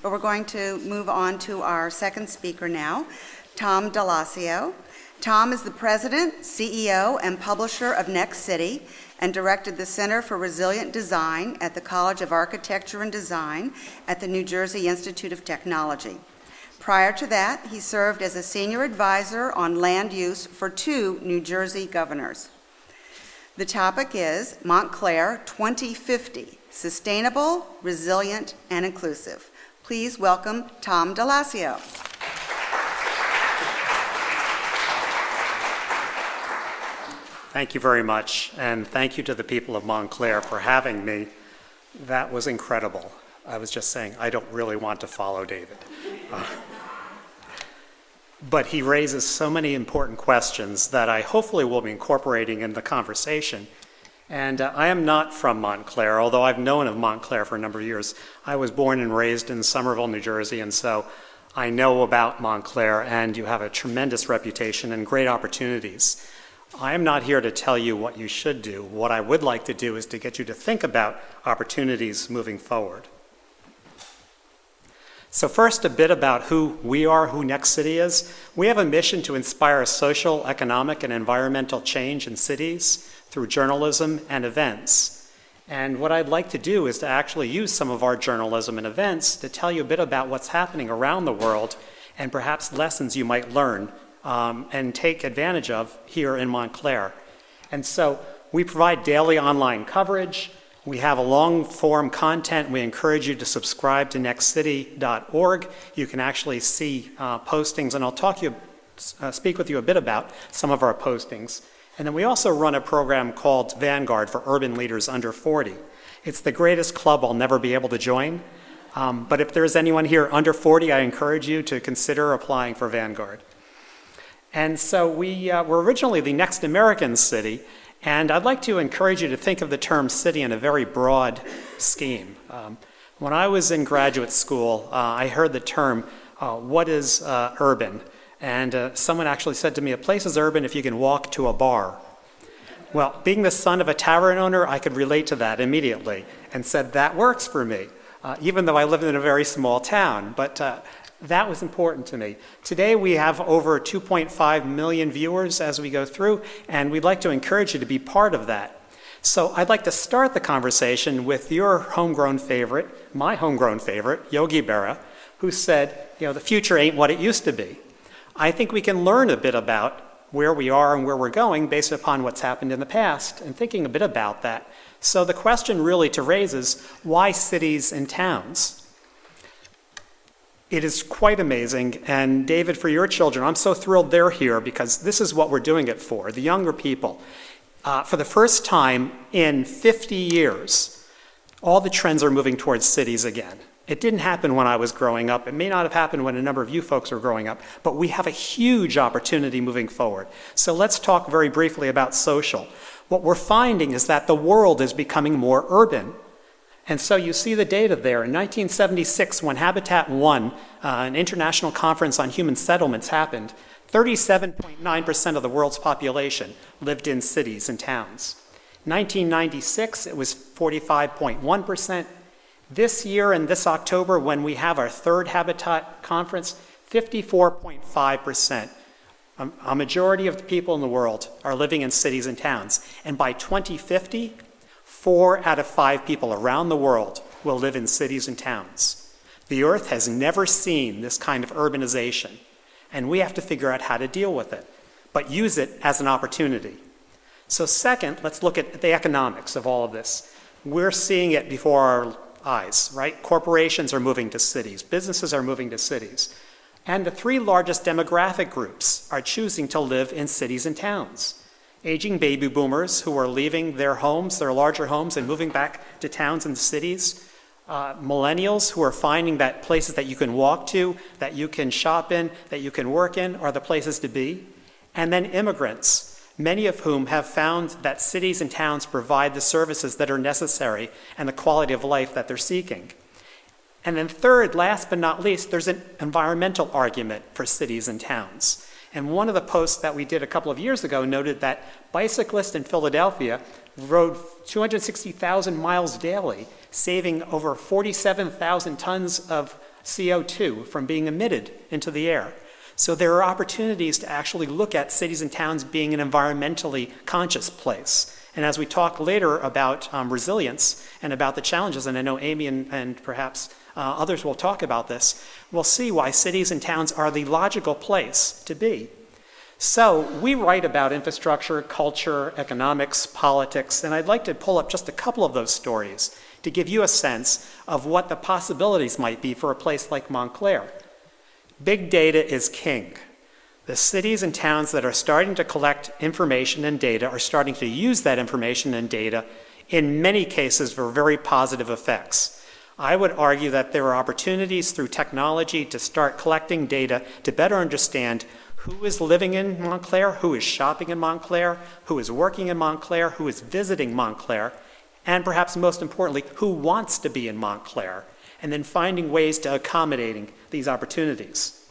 but we're going to move on to our second speaker now, Tom Dalessio. Tom is the president, CEO, and publisher of NextCity and directed the Center for Resilient Design at the College of Architecture and Design at the New Jersey Institute of Technology. Prior to that, he served as a senior advisor on land use for 2 New Jersey governors. The topic is Montclair 2050, Sustainable, Resilient, and Inclusive. Please welcome Tom Dalessio. Thank you very much, and thank you to the people of Montclair for having me. That was incredible. I was just saying, I don't really want to follow David. But he raises so many important questions that I hopefully will be incorporating in the conversation. And I am not from Montclair, although I've known of Montclair for a number of years. I was born and raised in Somerville, New Jersey, and so I know about Montclair, and you have a tremendous reputation and great opportunities. I am not here to tell you what you should do. What I would like to do is to get you to think about opportunities moving forward. So first, a bit about who we are, who NextCity is. We have a mission to inspire social, economic, and environmental change in cities through journalism and events. And what I'd like to do is to actually use some of our journalism and events to tell you a bit about what's happening around the world and perhaps lessons you might learn and take advantage of here in Montclair. And so we provide daily online coverage. We have a long-form content. We encourage you to subscribe to nextcity.org. You can actually see postings, and I'll speak with you a bit about some of our postings. And then we also run a program called Vanguard for urban leaders under 40. It's the greatest club I'll never be able to join. But if there's anyone here under 40, I encourage you to consider applying for Vanguard. And so we were originally the Next American City, and I'd like to encourage you to think of the term city in a very broad scheme. When I was in graduate school, I heard the term, what is urban? And someone actually said to me, a place is urban if you can walk to a bar. Well, being the son of a tavern owner, I could relate to that immediately and said, that works for me, even though I lived in a very small town. But that was important to me. Today we have over 2.5 million viewers as we go through, and we'd like to encourage you to be part of that. So I'd like to start the conversation with your homegrown favorite, my homegrown favorite, Yogi Berra, who said, the future ain't what it used to be. I think we can learn a bit about where we are and where we're going based upon what's happened in the past and thinking a bit about that. So the question really to raise is, why cities and towns? It is quite amazing, and David, for your children, I'm so thrilled they're here because this is what we're doing it for, the younger people. For the first time in 50 years, all the trends are moving towards cities again. It didn't happen when I was growing up. It may not have happened when a number of you folks were growing up, but we have a huge opportunity moving forward. So let's talk very briefly about social. What we're finding is that the world is becoming more urban. And so you see the data there. In 1976, when Habitat 1, an international conference on human settlements, happened, 37.9% of the world's population lived in cities and towns. 1996, it was 45.1%. This year and this October, when we have our 3rd Habitat conference, 54.5%. A majority of the people in the world are living in cities and towns. And by 2050, 4 out of 5 people around the world will live in cities and towns. The Earth has never seen this kind of urbanization, and we have to figure out how to deal with it, but use it as an opportunity. So second, let's look at the economics of all of this. We're seeing it before our eyes, right? Corporations are moving to cities. Businesses are moving to cities. And the 3 largest demographic groups are choosing to live in cities and towns. Aging baby boomers who are leaving their homes, their larger homes, and moving back to towns and cities. Millennials who are finding that places that you can walk to, that you can shop in, that you can work in are the places to be. And then immigrants, many of whom have found that cities and towns provide the services that are necessary and the quality of life that they're seeking. And then third, last but not least, there's an environmental argument for cities and towns. And one of the posts that we did a couple of years ago noted that bicyclists in Philadelphia rode 260,000 miles daily, saving over 47,000 tons of CO2 from being emitted into the air. So there are opportunities to actually look at cities and towns being an environmentally conscious place. And as we talk later about resilience and about the challenges, and I know Amy and perhaps others will talk about this, we'll see why cities and towns are the logical place to be. So we write about infrastructure, culture, economics, politics, and I'd like to pull up just a couple of those stories to give you a sense of what the possibilities might be for a place like Montclair. Big data is king. The cities and towns that are starting to collect information and data are starting to use that information and data, in many cases, for very positive effects. I would argue that there are opportunities through technology to start collecting data to better understand who is living in Montclair, who is shopping in Montclair, who is working in Montclair, who is visiting Montclair, and perhaps most importantly, who wants to be in Montclair, and then finding ways to accommodating these opportunities.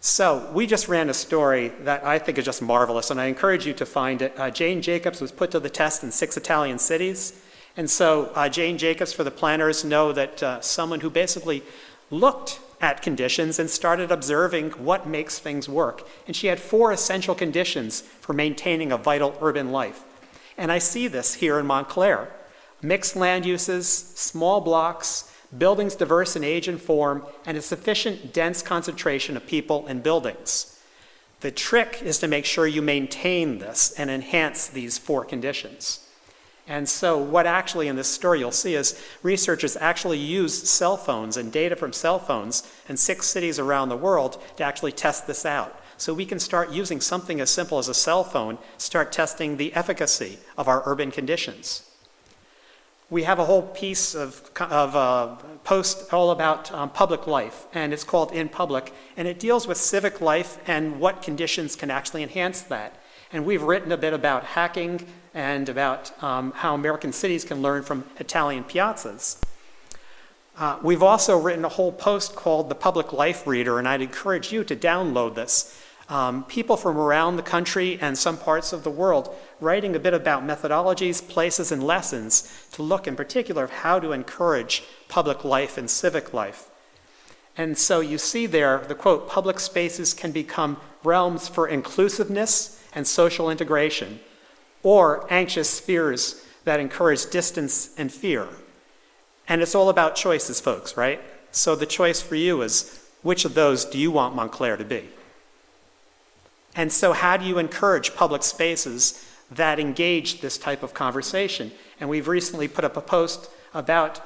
So we just ran a story that I think is just marvelous, and I encourage you to find it. Jane Jacobs was put to the test in 6 Italian cities. And so Jane Jacobs, for the planners, know that someone who basically looked at conditions and started observing what makes things work. And she had 4 essential conditions for maintaining a vital urban life. And I see this here in Montclair. Mixed land uses, small blocks, buildings diverse in age and form, and a sufficient dense concentration of people and buildings. The trick is to make sure you maintain this and enhance these 4 conditions. And so what actually in this story you'll see is researchers actually used cell phones and data from cell phones in 6 cities around the world to actually test this out. So we can start using something as simple as a cell phone, start testing the efficacy of our urban conditions. We have a whole piece of post all about public life, and it's called In Public, and it deals with civic life and what conditions can actually enhance that. And we've written a bit about hacking and about how American cities can learn from Italian piazzas. We've also written a whole post called The Public Life Reader, and I'd encourage you to download this. People from around the country and some parts of the world writing a bit about methodologies, places, and lessons to look in particular of how to encourage public life and civic life. And so you see there the quote, public spaces can become realms for inclusiveness and social integration, or anxious spheres that encourage distance and fear. And it's all about choices, folks, right? So the choice for you is, which of those do you want Montclair to be? And so how do you encourage public spaces that engage this type of conversation? And we've recently put up a post about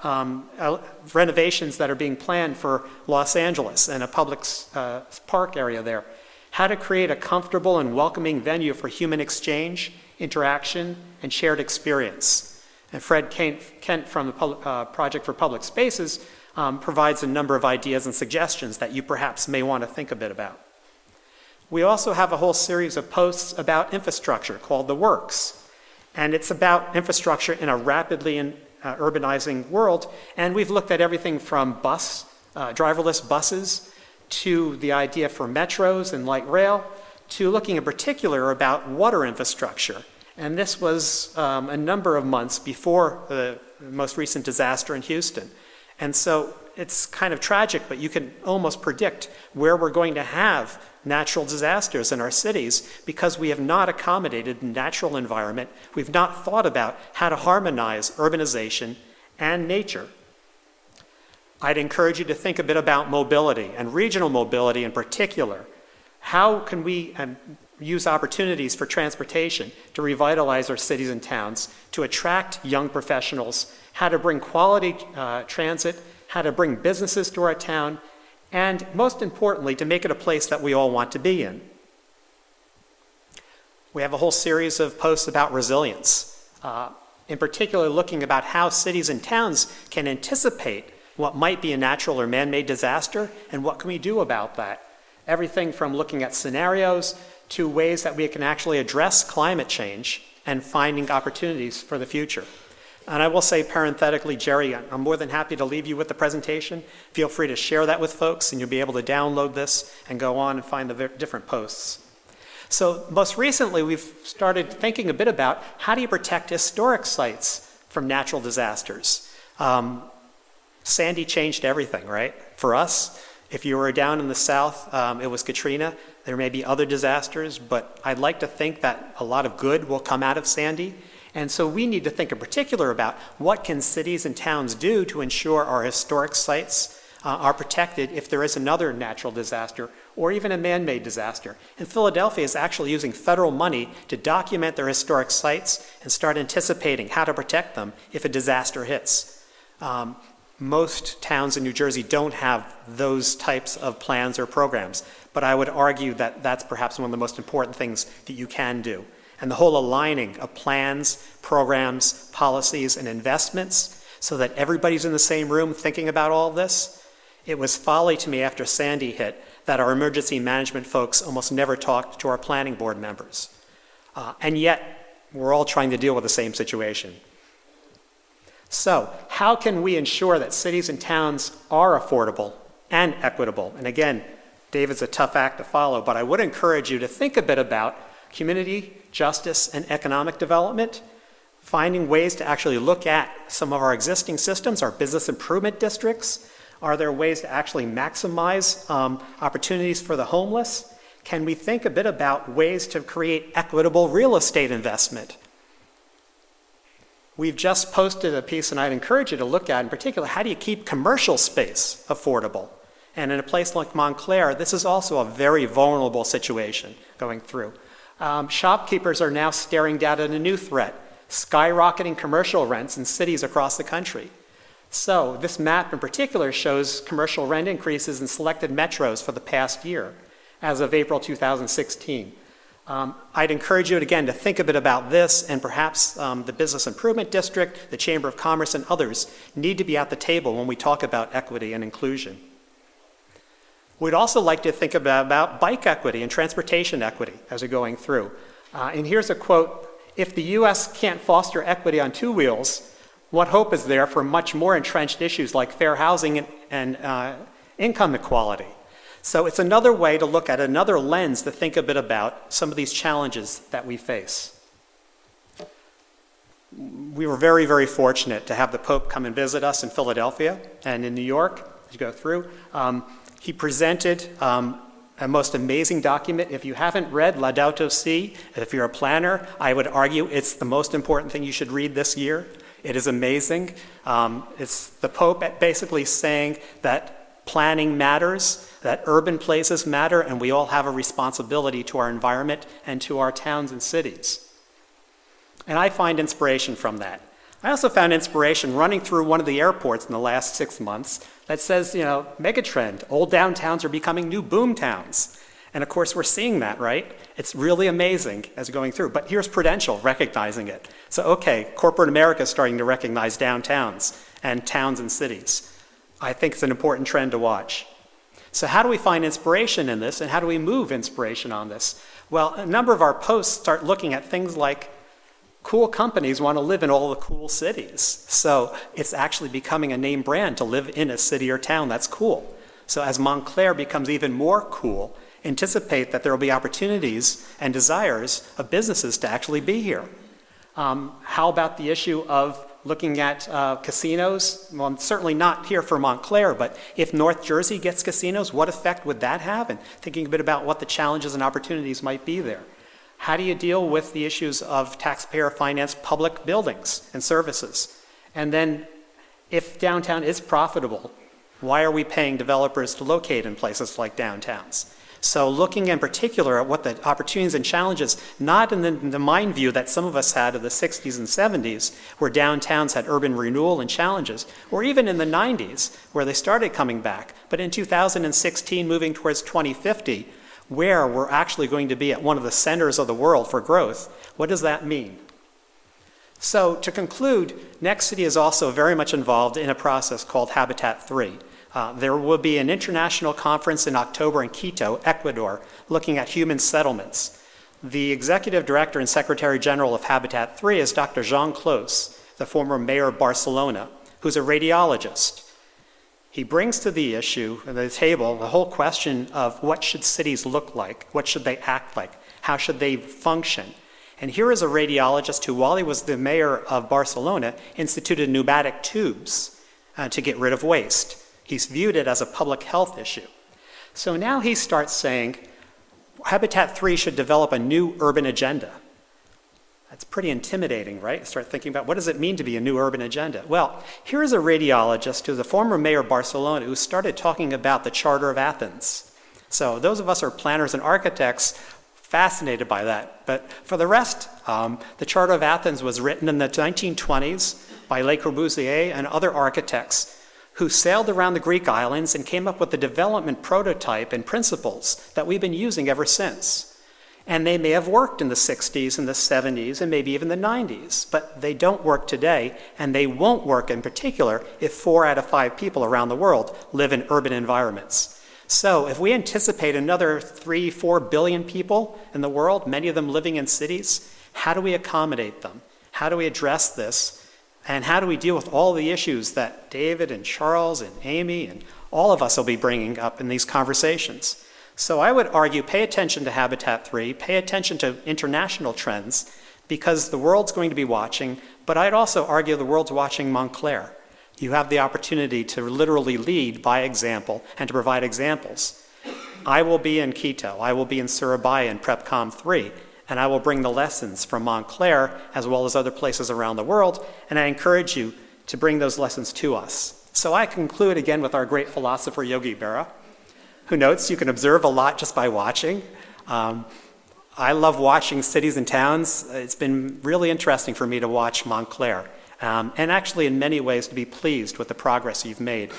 renovations that are being planned for Los Angeles and a public park area there. How to create a comfortable and welcoming venue for human exchange, interaction, and shared experience. And Fred Kent from the Project for Public Spaces provides a number of ideas and suggestions that you perhaps may want to think a bit about. We also have a whole series of posts about infrastructure called The Works. And it's about infrastructure in a rapidly urbanizing world. And we've looked at everything from driverless buses, to the idea for metros and light rail, to looking in particular about water infrastructure. And this was a number of months before the most recent disaster in Houston. And so it's kind of tragic, but you can almost predict where we're going to have natural disasters in our cities because we have not accommodated the natural environment. We've not thought about how to harmonize urbanization and nature. I'd encourage you to think a bit about mobility and regional mobility in particular. How can we use opportunities for transportation to revitalize our cities and towns, to attract young professionals, how to bring quality transit, how to bring businesses to our town, and most importantly, to make it a place that we all want to be in. We have a whole series of posts about resilience, in particular looking about how cities and towns can anticipate what might be a natural or man-made disaster, and what can we do about that? Everything from looking at scenarios to ways that we can actually address climate change and finding opportunities for the future. And I will say parenthetically, Jerry, I'm more than happy to leave you with the presentation. Feel free to share that with folks, and you'll be able to download this and go on and find the different posts. So most recently, we've started thinking a bit about how do you protect historic sites from natural disasters? Sandy changed everything, right? For us, if you were down in the South, it was Katrina. There may be other disasters, but I'd like to think that a lot of good will come out of Sandy. And so we need to think in particular about what can cities and towns do to ensure our historic sites are protected if there is another natural disaster or even a man-made disaster. And Philadelphia is actually using federal money to document their historic sites and start anticipating how to protect them if a disaster hits. Most towns in New Jersey don't have those types of plans or programs, but I would argue that that's perhaps one of the most important things that you can do. And the whole aligning of plans, programs, policies, and investments so that everybody's in the same room thinking about all of this. It was folly to me after Sandy hit that our emergency management folks almost never talked to our planning board members. And yet, we're all trying to deal with the same situation. So, how can we ensure that cities and towns are affordable and equitable? And again, David's a tough act to follow, but I would encourage you to think a bit about community, justice, and economic development, finding ways to actually look at some of our existing systems, our business improvement districts. Are there ways to actually maximize opportunities for the homeless? Can we think a bit about ways to create equitable real estate investment? We've just posted a piece, and I'd encourage you to look at, in particular, how do you keep commercial space affordable? And in a place like Montclair, this is also a very vulnerable situation going through. Shopkeepers are now staring down at a new threat, skyrocketing commercial rents in cities across the country. So this map in particular shows commercial rent increases in selected metros for the past year, as of April 2016. I'd encourage you again to think a bit about this, and perhaps the Business Improvement District, the Chamber of Commerce, and others need to be at the table when we talk about equity and inclusion. We'd also like to think about bike equity and transportation equity as we're going through. And here's a quote: "If the U.S. can't foster equity on two wheels, what hope is there for much more entrenched issues like fair housing and income equality?" So it's another way to look at another lens to think a bit about some of these challenges that we face. We were very, very fortunate to have the Pope come and visit us in Philadelphia and in New York as you go through. He presented a most amazing document. If you haven't read Laudato Si, if you're a planner, I would argue it's the most important thing you should read this year. It is amazing. It's the Pope basically saying that planning matters, that urban places matter, and we all have a responsibility to our environment and to our towns and cities. And I find inspiration from that. I also found inspiration running through one of the airports in the last 6 months that says, megatrend, old downtowns are becoming new boom towns. And of course, we're seeing that, right? It's really amazing as going through. But here's Prudential recognizing it. So, okay, corporate America is starting to recognize downtowns and towns and cities. I think it's an important trend to watch. So how do we find inspiration in this, and how do we move inspiration on this? Well, a number of our posts start looking at things like cool companies want to live in all the cool cities. So it's actually becoming a name brand to live in a city or town that's cool. So as Montclair becomes even more cool, anticipate that there will be opportunities and desires of businesses to actually be here. How about the issue of looking at casinos? Well, certainly not here for Montclair, but if North Jersey gets casinos, what effect would that have? And thinking a bit about what the challenges and opportunities might be there. How do you deal with the issues of taxpayer-financed public buildings and services? And then, if downtown is profitable, why are we paying developers to locate in places like downtowns? So looking in particular at what the opportunities and challenges, not in the mind view that some of us had of the 60s and 70s, where downtowns had urban renewal and challenges, or even in the 90s, where they started coming back, but in 2016, moving towards 2050, where we're actually going to be at one of the centers of the world for growth. What does that mean? So to conclude, NextCity is also very much involved in a process called Habitat 3. There will be an international conference in October in Quito, Ecuador, looking at human settlements. The executive director and secretary general of Habitat 3 is Dr. Jean Clos, the former mayor of Barcelona, who's a radiologist. He brings to the issue, the table, the whole question of what should cities look like, what should they act like, how should they function. And here is a radiologist who, while he was the mayor of Barcelona, instituted pneumatic tubes to get rid of waste. He's viewed it as a public health issue. So now he starts saying Habitat 3 should develop a new urban agenda. That's pretty intimidating, right? Start thinking about what does it mean to be a new urban agenda? Well, here's a radiologist who's a former mayor of Barcelona who started talking about the Charter of Athens. So those of us who are planners and architects, fascinated by that. But for the rest, the Charter of Athens was written in the 1920s by Le Corbusier and other architects who sailed around the Greek islands and came up with the development prototype and principles that we've been using ever since. And they may have worked in the 60s and the 70s and maybe even the 90s, but they don't work today, and they won't work in particular if 4 out of 5 people around the world live in urban environments. So if we anticipate another 3-4 billion people in the world, many of them living in cities, how do we accommodate them? How do we address this? And how do we deal with all the issues that David and Charles and Amy and all of us will be bringing up in these conversations? So I would argue pay attention to Habitat 3, pay attention to international trends, because the world's going to be watching, but I'd also argue the world's watching Montclair. You have the opportunity to literally lead by example and to provide examples. I will be in Quito, I will be in Surabaya in PrepCom 3, and I will bring the lessons from Montclair as well as other places around the world, and I encourage you to bring those lessons to us. So I conclude again with our great philosopher Yogi Berra, who notes you can observe a lot just by watching. I love watching cities and towns. It's been really interesting for me to watch Montclair, and actually in many ways to be pleased with the progress you've made.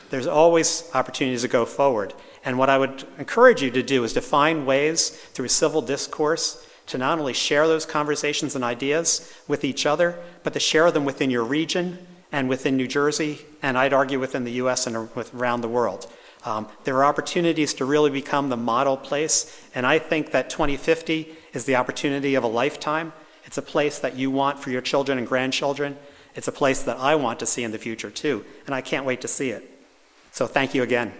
There's always opportunities to go forward, and what I would encourage you to do is to find ways through civil discourse to not only share those conversations and ideas with each other, but to share them within your region and within New Jersey, and I'd argue within the US and around the world. There are opportunities to really become the model place, and I think that 2050 is the opportunity of a lifetime. It's a place that you want for your children and grandchildren. It's a place that I want to see in the future too, and I can't wait to see it. So thank you again.